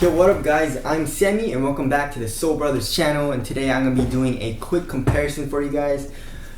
Yo, what up guys, I'm Sammy and welcome back to the Soul Brothers channel, and today I'm going to be doing a quick comparison for you guys.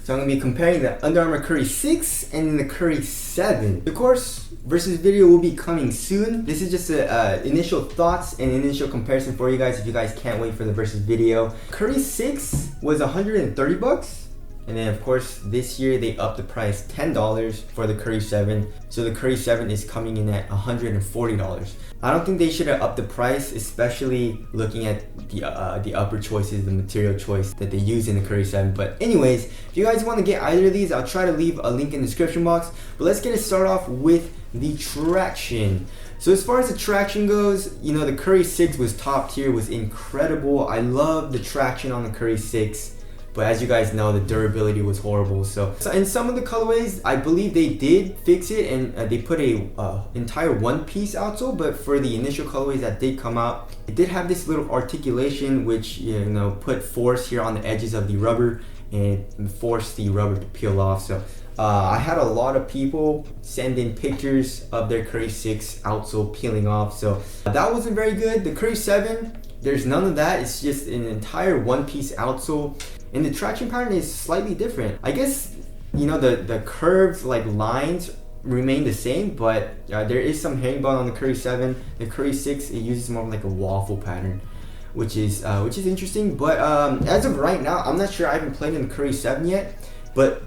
So I'm going to be comparing the Under Armour Curry 6 and the Curry 7. Of course, versus video will be coming soon. This is just initial thoughts and initial comparison for you guys if you guys can't wait for the versus video. Curry 6 was 130 bucks. And then of course this year they upped the price $10 for the Curry 7. So the Curry 7 is coming in at $140. I don't think they should have upped the price, especially looking at the upper choices, the material choice that they use in the Curry 7. But anyways, if you guys want to get either of these, I'll try to leave a link in the description box. But let's get it started off with the traction. So as far as the traction goes, you know, the Curry 6 was top tier, was incredible. I love the traction on the Curry 6. But as you guys know, the durability was horrible. So in some of the colorways, I believe they did fix it and they put a entire one-piece outsole. But for the initial colorways that did come out, it did have this little articulation which, you know, put force here on the edges of the rubber and forced the rubber to peel off. So I had a lot of people send in pictures of their Curry 6 outsole peeling off. So that wasn't very good. The Curry 7, there's none of that. It's just an entire one-piece outsole. And the traction pattern is slightly different. I guess, you know, the curved like lines remain the same, but there is some herringbone on the Curry 7. The Curry 6, it uses more of like a waffle pattern, which is interesting. But as of right now, I'm not sure. I haven't played in the Curry 7 yet, but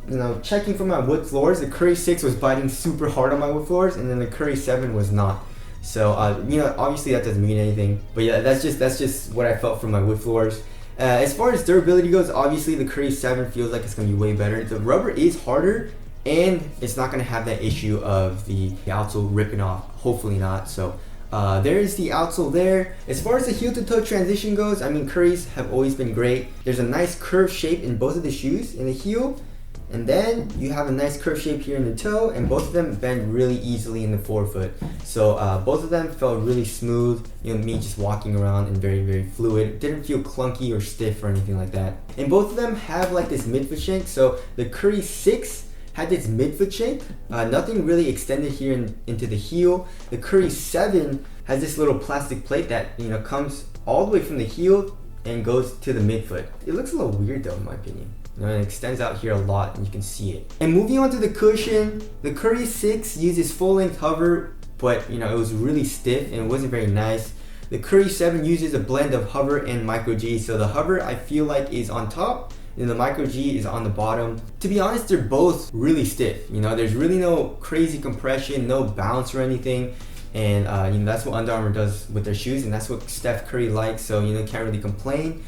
you know, checking for my wood floors, the Curry 6 was biting super hard on my wood floors, and then the Curry 7 was not. So you know, obviously that doesn't mean anything, but yeah, that's just what I felt from my wood floors. As far as durability goes, obviously the Curry 7 feels like it's going to be way better. The rubber is harder, and it's not going to have that issue of the outsole ripping off. Hopefully not. So there is the outsole there. As far as the heel to toe transition goes, I mean, Currys have always been great. There's a nice curved shape in both of the shoes, in the heel, and then you have a nice curved shape here in the toe, and both of them bend really easily in the forefoot. So both of them felt really smooth, you know, me just walking around, and very, very fluid. It didn't feel clunky or stiff or anything like that. And both of them have like this midfoot shank. So the Curry 6 had this midfoot shank, nothing really extended here into the heel. The Curry 7 has this little plastic plate that, you know, comes all the way from the heel and goes to the midfoot. It looks a little weird though, in my opinion. You know, it extends out here a lot and you can see it. And moving on to the cushion, the Curry 6 uses full-length hover, but you know, it was really stiff and it wasn't very nice. The Curry 7 uses a blend of hover and micro G. So the hover, I feel like, is on top and the micro G is on the bottom. To be honest, they're both really stiff. You know, there's really no crazy compression, no bounce or anything. And you know, that's what Under Armour does with their shoes, and that's what Steph Curry likes, so you know, can't really complain.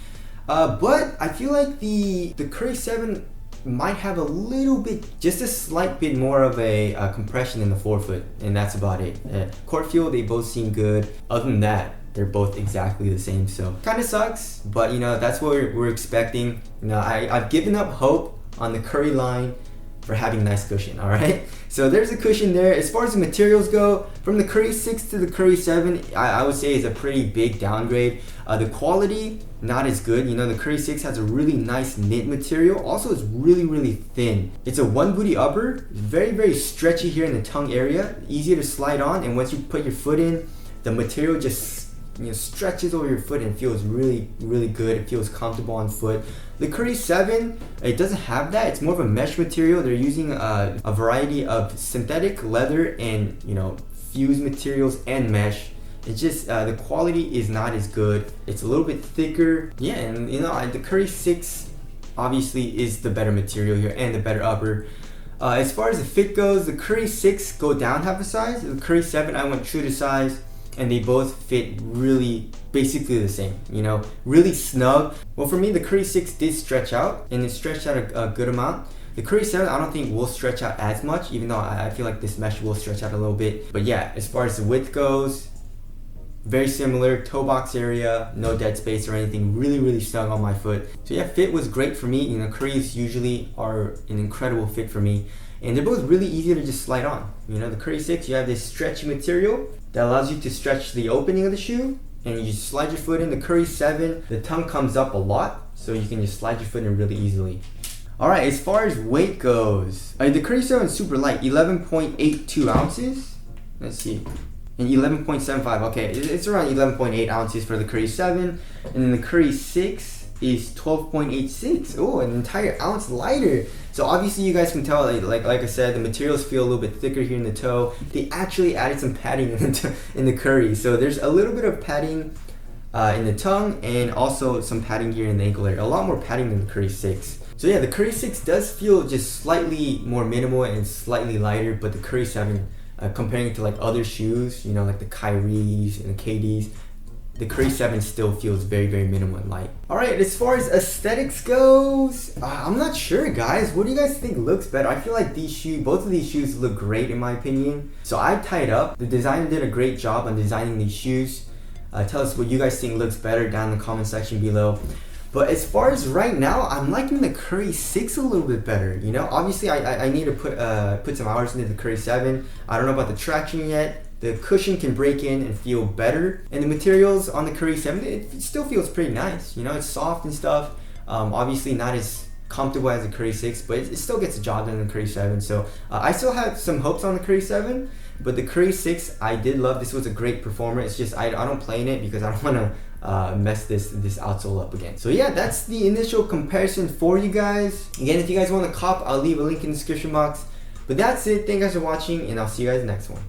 But I feel like the Curry 7 might have a little bit, just a slight bit more of a compression in the forefoot, and that's about it. Court feel, they both seem good. Other than that, they're both exactly the same, so kind of sucks, but you know, that's what we're expecting. You know, I've given up hope on the Curry line for having nice cushion, all right? So there's a cushion there. As far as the materials go, from the Curry 6 to the Curry 7, I would say is a pretty big downgrade. The quality, not as good. You know, the Curry 6 has a really nice knit material. Also, it's really, really thin. It's a one booty upper, very, very stretchy here in the tongue area, easier to slide on, and once you put your foot in, the material just, you know, stretches over your foot and feels really, really good. It feels comfortable on foot. The Curry 7, it doesn't have that. It's more of a mesh material. They're using a variety of synthetic, leather, and you know, fused materials and mesh. It's just the quality is not as good. It's a little bit thicker. Yeah, and you know, the Curry 6 obviously is the better material here and the better upper. As far as the fit goes, the Curry 6 go down half a size. The Curry 7, I went true to size, and they both fit really basically the same, you know, really snug. Well, for me, the Curry 6 did stretch out, and it stretched out a good amount. The Curry 7, I don't think will stretch out as much, even though I feel like this mesh will stretch out a little bit. But yeah, as far as the width goes, very similar. Toe box area, no dead space or anything. Really, really snug on my foot. So yeah, fit was great for me. You know, Currys usually are an incredible fit for me, and they're both really easy to just slide on. You know, the Curry 6, you have this stretchy material that allows you to stretch the opening of the shoe, and you just slide your foot in. The Curry 7, the tongue comes up a lot, so you can just slide your foot in really easily. Alright, as far as weight goes, the Curry 7 is super light, 11.82 ounces. Let's see. and 11.75. Okay, it's around 11.8 ounces for the Curry 7, and then the Curry 6 is 12.86. Oh, an entire ounce lighter. So obviously you guys can tell, like I said, the materials feel a little bit thicker here in the toe. They actually added some padding in the Curry, so there's a little bit of padding in the tongue, and also some padding here in the ankle area. A lot more padding than the Curry 6. So yeah, the Curry 6 does feel just slightly more minimal and slightly lighter, but the Curry 7, comparing it to like other shoes, you know, like the Kyries and the KDs, the Curry 7 still feels very, very minimal and light. Alright, as far as aesthetics goes, I'm not sure, guys. What do you guys think looks better? I feel like both of these shoes look great in my opinion. So I tied up. The designer did a great job on designing these shoes. Tell us what you guys think looks better down in the comment section below. But as far as right now, I'm liking the Curry 6 a little bit better. You know, obviously I need to put some hours into the Curry 7. I don't know about the traction yet. The cushion can break in and feel better. And the materials on the Curry 7, it still feels pretty nice. You know, it's soft and stuff. Obviously not as comfortable as the Curry 6, but it still gets the job done in the Curry 7. So I still have some hopes on the Curry 7. But the Curry 6, I did love. This was a great performer. It's just I don't play in it because I don't want to mess this outsole up again. So yeah, that's the initial comparison for you guys. Again, if you guys want to cop, I'll leave a link in the description box. But that's it. Thank you guys for watching, and I'll see you guys next one.